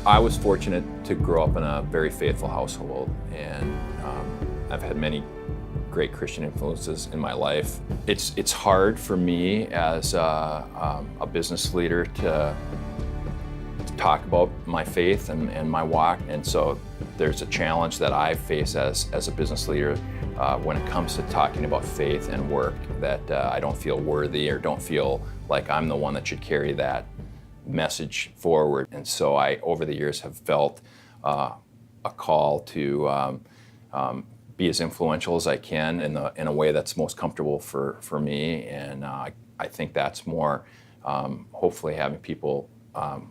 I was fortunate to grow up in a very faithful household, and I've had many great Christian influences in my life. It's hard for me as a business leader to talk about my faith and my walk, and so there's a challenge that I face as a business leader when it comes to talking about faith and work, that I don't feel worthy or don't feel like I'm the one that should carry that message forward. And so I, over the years, have felt a call to be as influential as I can in a way that's most comfortable for me. And I think that's more hopefully having people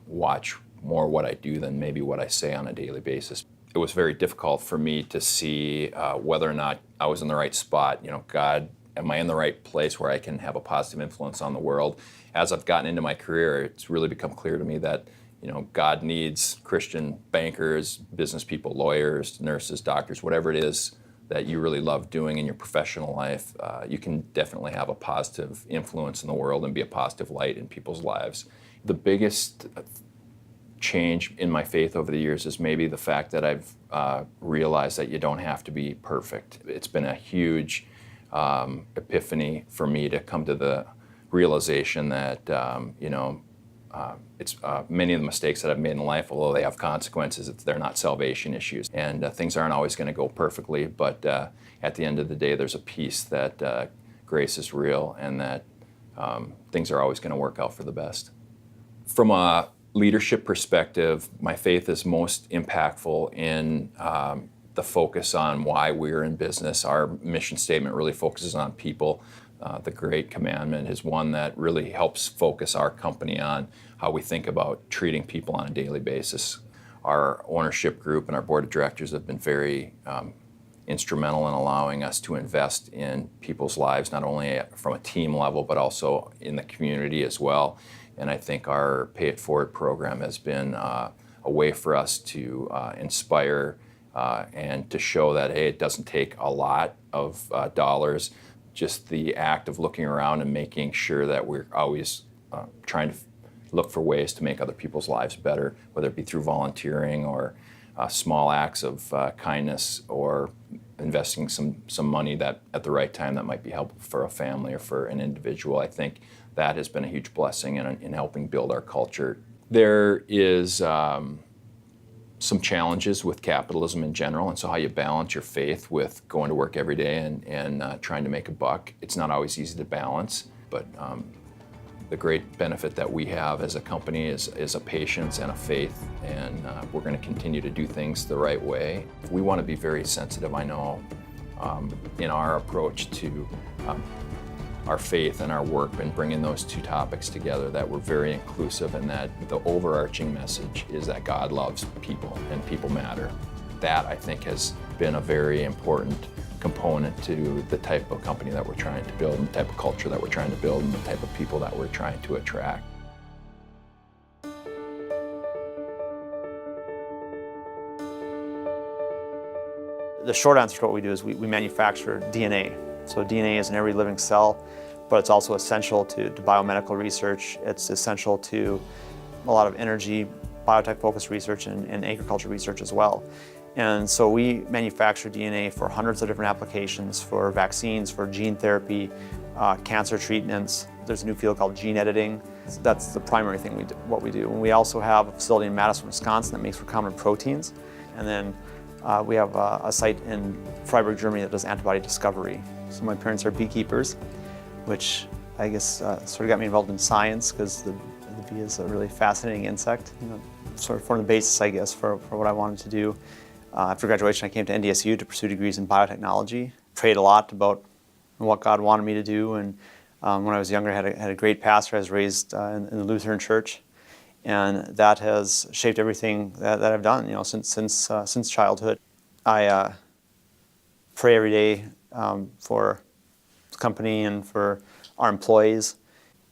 watch more what I do than maybe what I say on a daily basis. It was very difficult for me to see whether or not I was in the right spot. You know, God, am I in the right place where I can have a positive influence on the world? As I've gotten into my career, it's really become clear to me that, you know, God needs Christian bankers, business people, lawyers, nurses, doctors, whatever it is that you really love doing in your professional life. You can definitely have a positive influence in the world and be a positive light in people's lives. The biggest change in my faith over the years is maybe the fact that I've realized that you don't have to be perfect. It's been a huge epiphany for me to come to the realization that it's many of the mistakes that I've made in life, although they have consequences, they're not salvation issues, and things aren't always going to go perfectly, but at the end of the day there's a peace that grace is real and that things are always going to work out for the best. From a leadership perspective, my faith is most impactful in the focus on why we're in business. Our mission statement really focuses on people. The Great Commandment is one that really helps focus our company on how we think about treating people on a daily basis. Our ownership group and our board of directors have been very instrumental in allowing us to invest in people's lives, not only from a team level, but also in the community as well. And I think our Pay It Forward program has been a way for us to inspire and to show that, hey, it doesn't take a lot of dollars. Just the act of looking around and making sure that we're always trying to look for ways to make other people's lives better, whether it be through volunteering or small acts of kindness or investing some money that at the right time that might be helpful for a family or for an individual. I think that has been a huge blessing in helping build our culture. There is some challenges with capitalism in general, and so how you balance your faith with going to work every day and trying to make a buck. It's not always easy to balance, but the great benefit that we have as a company is a patience and a faith, and we're going to continue to do things the right way. We want to be very sensitive, I know, in our approach to our faith and our work, and bringing those two topics together, that we're very inclusive, and that the overarching message is that God loves people and people matter. That, I think, has been a very important component to the type of company that we're trying to build, and the type of culture that we're trying to build, and the type of people that we're trying to attract. The short answer to what we do is we manufacture DNA. So DNA is in every living cell, but it's also essential to biomedical research. It's essential to a lot of energy, biotech-focused research, and agriculture research as well. And so we manufacture DNA for hundreds of different applications, for vaccines, for gene therapy, cancer treatments. There's a new field called gene editing. That's the primary thing what we do. And we also have a facility in Madison, Wisconsin that makes recombinant proteins. And then we have a site in Freiburg, Germany that does antibody discovery. So my parents are beekeepers, which I guess sort of got me involved in science, because the bee is a really fascinating insect. You know, sort of formed the basis, I guess, for what I wanted to do. After graduation, I came to NDSU to pursue degrees in biotechnology. Prayed a lot about what God wanted me to do, and when I was younger, I had a great pastor. I was raised in the Lutheran Church, and that has shaped everything that I've done. You know, since childhood, I pray every day for the company and for our employees,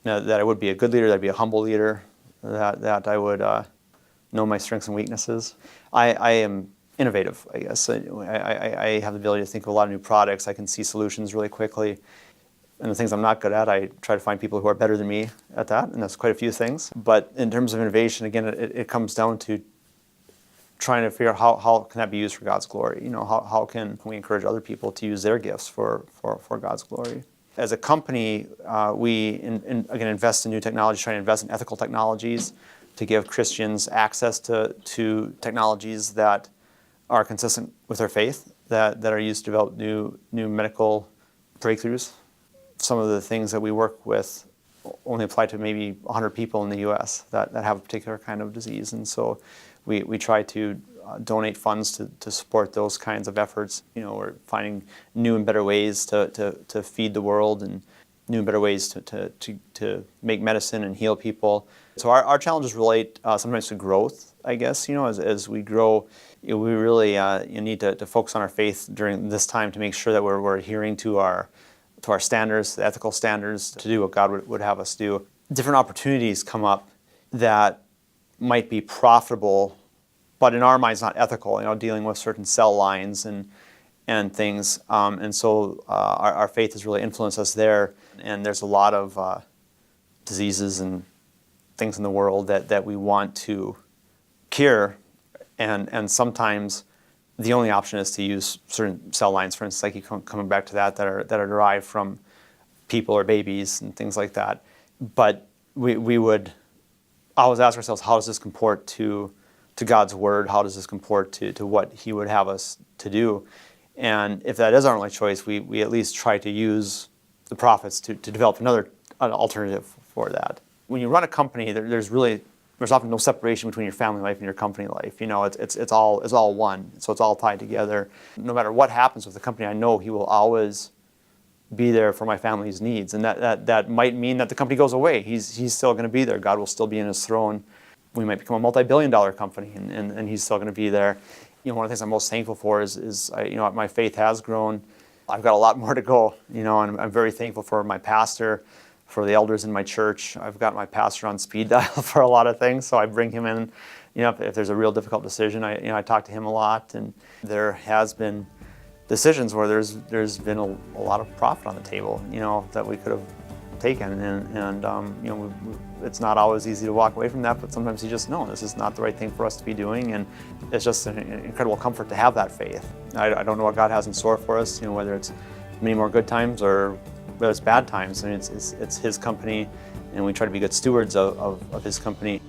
that I would be a good leader, that I'd be a humble leader, that I would know my strengths and weaknesses. I am innovative, I guess. I have the ability to think of a lot of new products. I can see solutions really quickly. And the things I'm not good at, I try to find people who are better than me at that, and that's quite a few things. But in terms of innovation, again, it comes down to trying to figure out how can that be used for God's glory. How can we encourage other people to use their gifts for God's glory. As a company, we again invest in new technologies, trying to invest in ethical technologies to give Christians access to technologies that are consistent with their faith, that are used to develop new medical breakthroughs. Some of the things that we work with only apply to maybe 100 people in the U.S. that have a particular kind of disease, and so we try to donate funds to support those kinds of efforts. We're finding new and better ways to feed the world, and new and better ways to make medicine and heal people. So our challenges relate sometimes to growth, I guess. As we grow, we really need to focus on our faith during this time to make sure that we're adhering to our standards, the ethical standards, to do what God would have us do. Different opportunities come up that might be profitable, but in our minds not ethical, dealing with certain cell lines and things. And so our faith has really influenced us there. And there's a lot of diseases and things in the world that we want to cure. And sometimes the only option is to use certain cell lines, for instance, like you coming back to that are derived from people or babies and things like that. But we would always ask ourselves, how does this comport to God's word? How does this comport to what He would have us to do? And if that is our only choice, we at least try to use the prophets to develop an alternative for that. When you run a company, there's often no separation between your family life and your company life. It's all one, so it's all tied together. No matter what happens with the company, I know He will always be there for my family's needs, and that might mean that the company goes away. He's still going to be there. God will still be in His throne. We might become a multi-billion-dollar company, and He's still going to be there. One of the things I'm most thankful for is my faith has grown. I've got a lot more to go. And I'm very thankful for my pastor, for the elders in my church. I've got my pastor on speed dial for a lot of things, so I bring him in. If there's a real difficult decision, I talk to him a lot, and there has been decisions where there's been a lot of profit on the table, that we could have taken, and it's not always easy to walk away from that, but sometimes you just know this is not the right thing for us to be doing, and it's just an incredible comfort to have that faith. I don't know what God has in store for us, whether it's many more good times or whether it's bad times. I mean, it's His company, and we try to be good stewards of His company.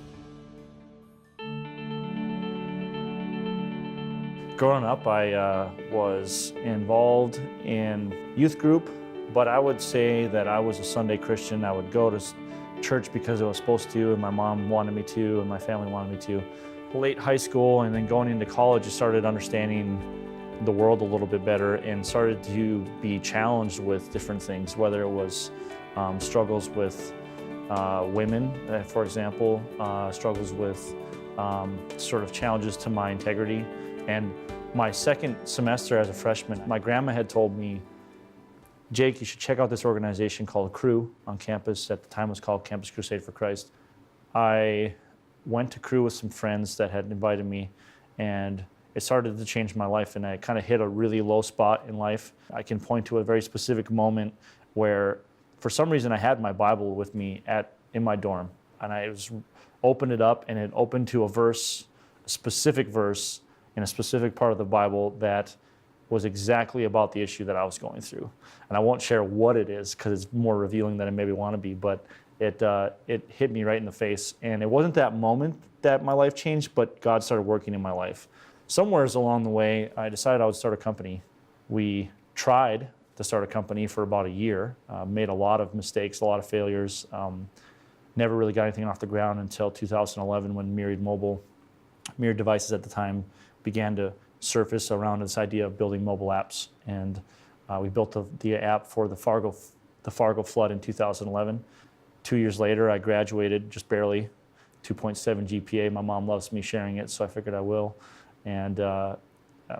Growing up, I was involved in youth group, but I would say that I was a Sunday Christian. I would go to church because I was supposed to, and my mom wanted me to, and my family wanted me to. Late high school and then going into college, I started understanding the world a little bit better and started to be challenged with different things, whether it was struggles with women, for example, struggles with sort of challenges to my integrity. And my second semester as a freshman, my grandma had told me, Jake, you should check out this organization called Cru on campus. At the time it was called Campus Crusade for Christ. I went to Cru with some friends that had invited me, and it started to change my life, and I kind of hit a really low spot in life. I can point to a very specific moment where, for some reason, I had my Bible with me in my dorm, and I opened it up, and it opened to a specific verse in a specific part of the Bible that was exactly about the issue that I was going through. And I won't share what it is because it's more revealing than I maybe want to be, but it hit me right in the face. And it wasn't that moment that my life changed, but God started working in my life. Somewhere along the way, I decided I would start a company. We tried to start a company for about a year, made a lot of mistakes, a lot of failures, never really got anything off the ground until 2011 when Myriad Devices at the time began to surface around this idea of building mobile apps. And we built the app for the Fargo flood in 2011. 2 years later, I graduated just barely, 2.7 GPA. My mom loves me sharing it, so I figured I will. And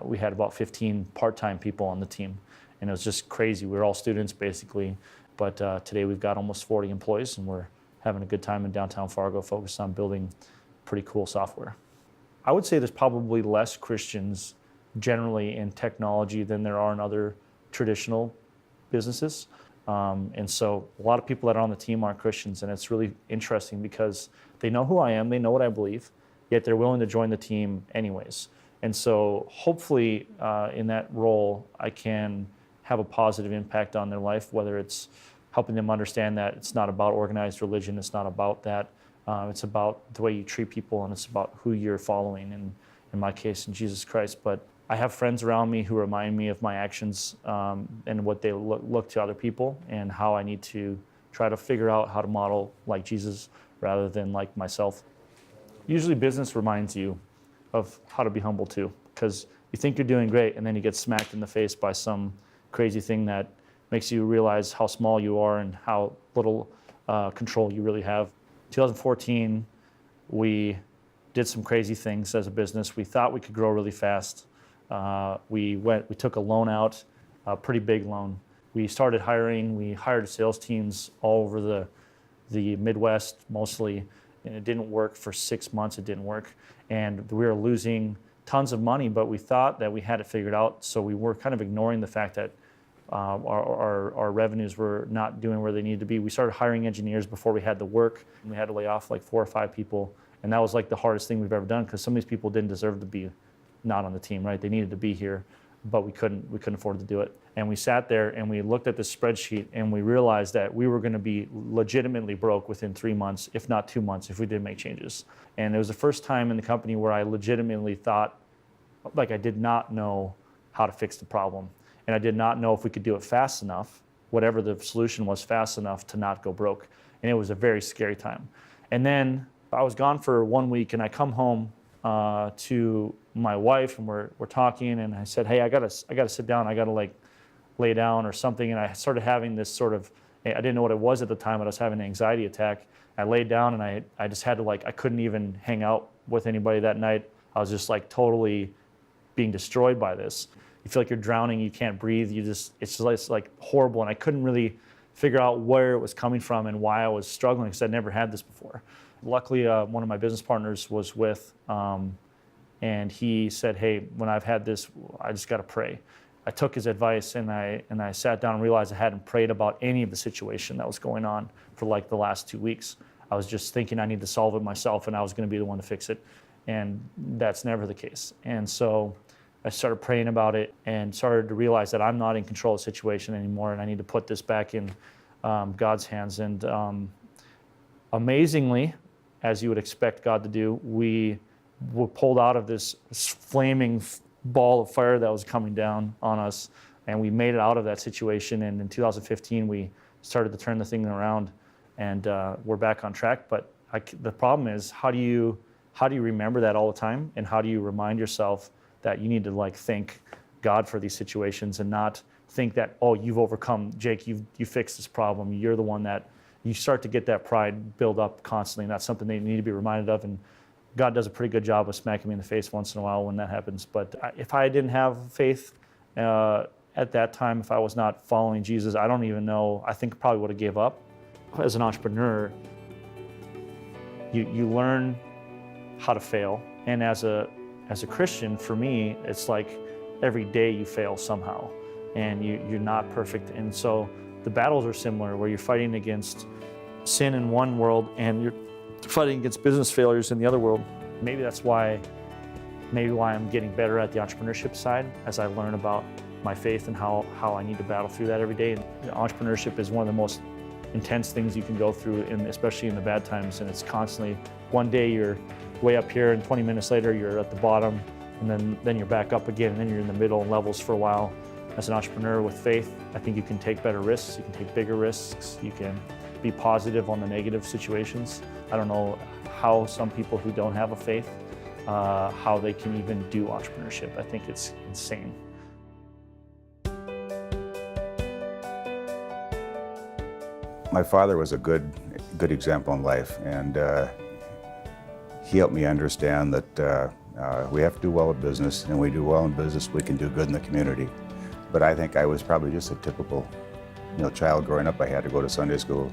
we had about 15 part-time people on the team. And it was just crazy. We were all students, basically. But today we've got almost 40 employees, and we're having a good time in downtown Fargo, focused on building pretty cool software. I would say there's probably less Christians generally in technology than there are in other traditional businesses. And so a lot of people that are on the team aren't Christians, and it's really interesting because they know who I am, they know what I believe, yet they're willing to join the team anyways. And so hopefully in that role, I can have a positive impact on their life, whether it's helping them understand that it's not about organized religion, it's not about that. It's about the way you treat people, and it's about who you're following, and in my case, in Jesus Christ. But I have friends around me who remind me of my actions and what they look to other people, and how I need to try to figure out how to model like Jesus rather than like myself. Usually business reminds you of how to be humble too, because you think you're doing great and then you get smacked in the face by some crazy thing that makes you realize how small you are and how little control you really have. 2014, we did some crazy things as a business. We thought we could grow really fast. We took a loan out, a pretty big loan. We started hiring. We hired sales teams all over the Midwest mostly, and it didn't work for 6 months. It didn't work, and we were losing tons of money, but we thought that we had it figured out, so we were kind of ignoring the fact that our revenues were not doing where they needed to be. We started hiring engineers before we had the work, and we had to lay off like 4 or 5 people, and that was like the hardest thing we've ever done, because some of these people didn't deserve to be not on the team, right? They needed to be here, but we couldn't afford to do it. And we sat there and we looked at this spreadsheet, and we realized that we were going to be legitimately broke within 3 months, if not 2 months, if we didn't make changes. And it was the first time in the company where I legitimately thought, like, I did not know how to fix the problem. And I did not know if we could do it fast enough, whatever the solution was, fast enough to not go broke. And it was a very scary time. And then I was gone for 1 week, and I come home to my wife, and we're talking, and I said, hey, I gotta sit down, I gotta like lay down or something. And I started having this sort of, I didn't know what it was at the time, but I was having an anxiety attack. I laid down, and I just had to, like, I couldn't even hang out with anybody that night. I was just like totally being destroyed by this. You feel like you're drowning, you can't breathe, it's like horrible. And I couldn't really figure out where it was coming from and why I was struggling, because I'd never had this before. Luckily, one of my business partners was with, and he said, hey, when I've had this, I just got to pray. I took his advice, and I sat down and realized I hadn't prayed about any of the situation that was going on for like the last 2 weeks. I was just thinking I need to solve it myself, and I was going to be the one to fix it. And that's never the case. And so I started praying about it and started to realize that I'm not in control of the situation anymore, and I need to put this back in God's hands. And amazingly, as you would expect God to do, we were pulled out of this flaming ball of fire that was coming down on us, and we made it out of that situation. And in 2015, we started to turn the thing around, and we're back on track. But the problem is, how do you remember that all the time, and how do you remind yourself that you need to like thank God for these situations, and not think that, oh, you've overcome, Jake, you fixed this problem, you're the one that, you start to get that pride build up constantly, and that's something they need to be reminded of. And God does a pretty good job of smacking me in the face once in a while when that happens. But if I didn't have faith at that time, if I was not following Jesus, I don't even know, I think I probably would have gave up. As an entrepreneur, you learn how to fail. And as a Christian, for me, it's like every day you fail somehow, and you're not perfect. And so the battles are similar, where you're fighting against sin in one world and you're fighting against business failures in the other world. Maybe that's why I'm getting better at the entrepreneurship side, as I learn about my faith and how I need to battle through that every day. And entrepreneurship is one of the most intense things you can go through, especially in the bad times. And it's constantly, one day you're way up here, and 20 minutes later you're at the bottom, and then you're back up again, and then you're in the middle and levels for a while. As an entrepreneur with faith, I think you can take better risks, you can take bigger risks, you can be positive on the negative situations. I don't know how some people who don't have a faith, how they can even do entrepreneurship. I think it's insane. My father was a good example in life, and he helped me understand that we have to do well in business, and we do well in business, we can do good in the community. But I think I was probably just a typical, child growing up. I had to go to Sunday school.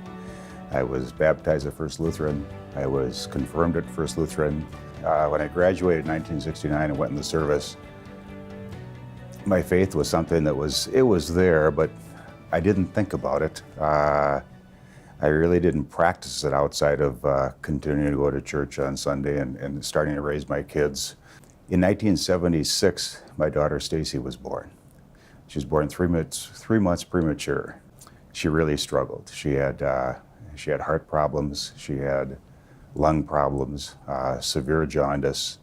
I was baptized at First Lutheran. I was confirmed at First Lutheran. When I graduated in 1969 and went in the service, my faith was something that was there, but I didn't think about it. I really didn't practice it outside of continuing to go to church on Sunday and starting to raise my kids. In 1976, my daughter Stacy was born. She was born 3 months premature. She really struggled. She had heart problems. She had lung problems, severe jaundice.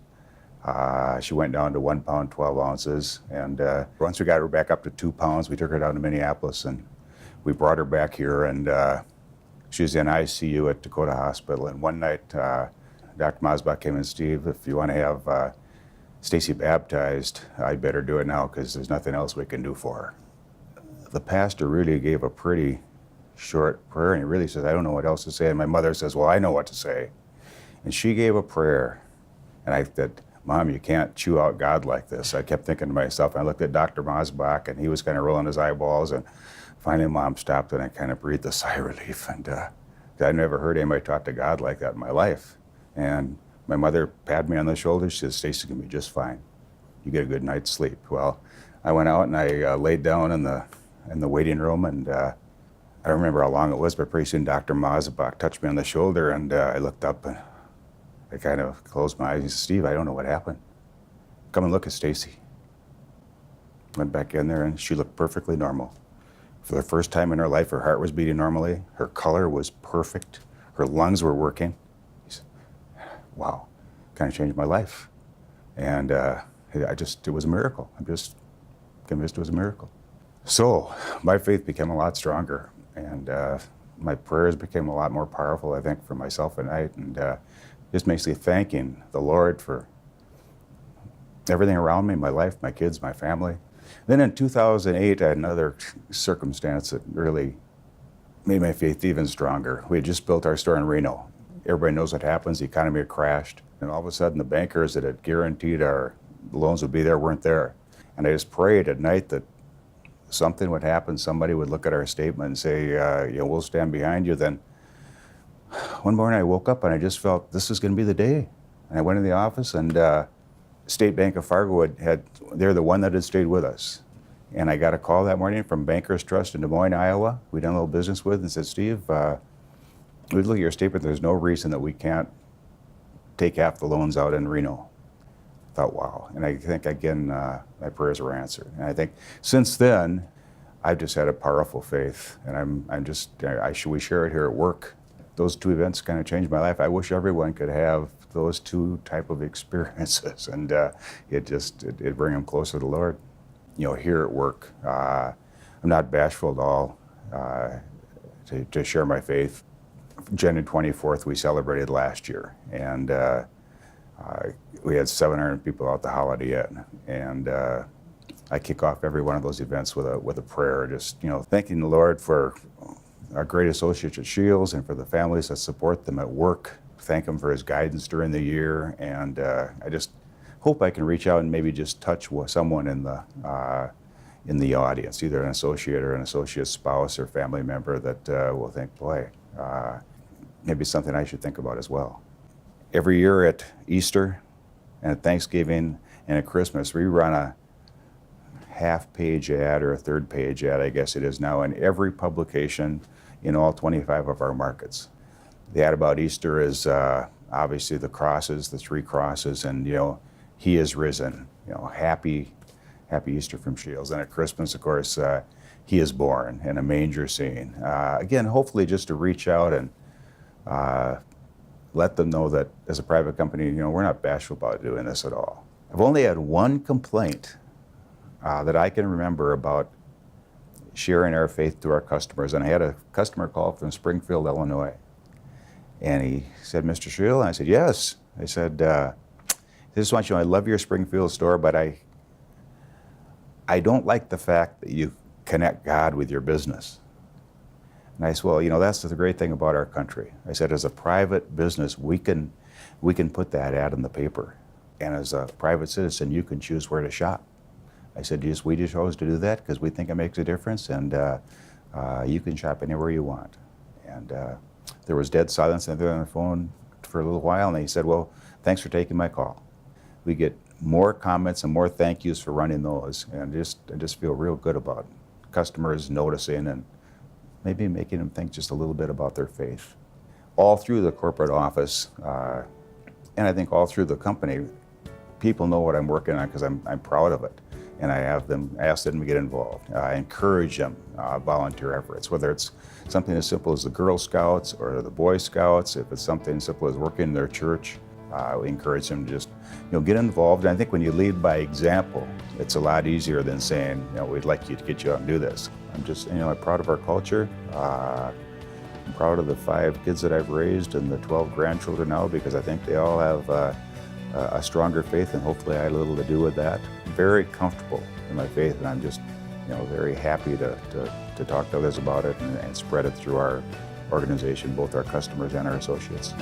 She went down to 1 pound, 12 ounces. And once we got her back up to 2 pounds, we took her down to Minneapolis and we brought her back here. And she was in ICU at Dakota Hospital. And one night, Dr. Masbach came in, Steve, if you want to have Stacy baptized, I'd better do it now because there's nothing else we can do for her. The pastor really gave a pretty short prayer, and he really says, I don't know what else to say. And my mother says, well, I know what to say. And she gave a prayer. And I said, Mom, you can't chew out God like this. I kept thinking to myself, I looked at Dr. Masbach, and he was kind of rolling his eyeballs. And finally, Mom stopped, and I kind of breathed a sigh of relief. And I never heard anybody talk to God like that in my life. And my mother patted me on the shoulder. She said, Stacy's going to be just fine. You get a good night's sleep. Well, I went out and I laid down in the waiting room, and I don't remember how long it was, but pretty soon Dr. Masbach touched me on the shoulder, and I looked up and I kind of closed my eyes and said, Steve, I don't know what happened. Come and look at Stacy. Went back in there, and she looked perfectly normal. For the first time in her life, her heart was beating normally. Her color was perfect. Her lungs were working. Wow, kind of changed my life. And it was a miracle. I'm just convinced it was a miracle. So my faith became a lot stronger, and my prayers became a lot more powerful, I think, for myself at night, and just basically thanking the Lord for everything around me, my life, my kids, my family. Then in 2008, I had another circumstance that really made my faith even stronger. We had just built our store in Reno. Everybody knows what happens. The economy had crashed. And all of a sudden, the bankers that had guaranteed our loans would be there weren't there. And I just prayed at night that something would happen. Somebody would look at our statement and say, we'll stand behind you. Then one morning I woke up and I just felt this is going to be the day. And I went in the office, and State Bank of Fargo they're the one that had stayed with us. And I got a call that morning from Bankers Trust in Des Moines, Iowa, we'd done a little business with, and said, Steve, we look at your statement, there's no reason that we can't take half the loans out in Reno. I thought, wow. And I think, again, my prayers were answered. And I think since then, I've just had a powerful faith. And we share it here at work. Those two events kind of changed my life. I wish everyone could have those two type of experiences. And it bring them closer to the Lord. Here at work, I'm not bashful at all to share my faith. January 24th, we celebrated last year, and we had 700 people out the Holiday Inn. And I kick off every one of those events with a prayer, just thanking the Lord for our great associates at Shields and for the families that support them at work. Thank Him for His guidance during the year, and I just hope I can reach out and maybe just touch someone in the audience, either an associate or an associate's spouse or family member that will think, boy, maybe something I should think about as well. Every year at Easter and at Thanksgiving and at Christmas, we run a half-page ad or a third-page ad, I guess it is now, in every publication in all 25 of our markets. The ad about Easter is obviously the crosses, the 3 crosses, and He is risen. Happy Easter from Shields. And at Christmas, of course, He is born in a manger scene. Again, hopefully just to reach out and let them know that as a private company, we're not bashful about doing this at all. I've only had one complaint that I can remember about sharing our faith to our customers. And I had a customer call from Springfield, Illinois. And he said, Mr. Shield? And I said, yes. I said, I just want you to know, I love your Springfield store, but I don't like the fact that you connect God with your business. And I said, well, that's the great thing about our country. I said, as a private business, we can put that ad in the paper. And as a private citizen, you can choose where to shop. I said, we just chose to do that because we think it makes a difference, and you can shop anywhere you want. And there was dead silence on the phone for a little while, and he said, well, thanks for taking my call. We get more comments and more thank yous for running those, and I just feel real good about customers noticing and maybe making them think just a little bit about their faith. All through the corporate office, and I think all through the company, people know what I'm working on because I'm proud of it. And I have them, ask them to get involved. I encourage them, volunteer efforts, whether it's something as simple as the Girl Scouts or the Boy Scouts, if it's something as simple as working in their church, we encourage them to just, get involved. And I think when you lead by example, it's a lot easier than saying, we'd like you to get you out and do this. I'm just, I'm proud of our culture. I'm proud of the 5 kids that I've raised and the 12 grandchildren now, because I think they all have a stronger faith, and hopefully I had a little to do with that. Very comfortable in my faith, and I'm just, very happy to talk to others about it and spread it through our organization, both our customers and our associates.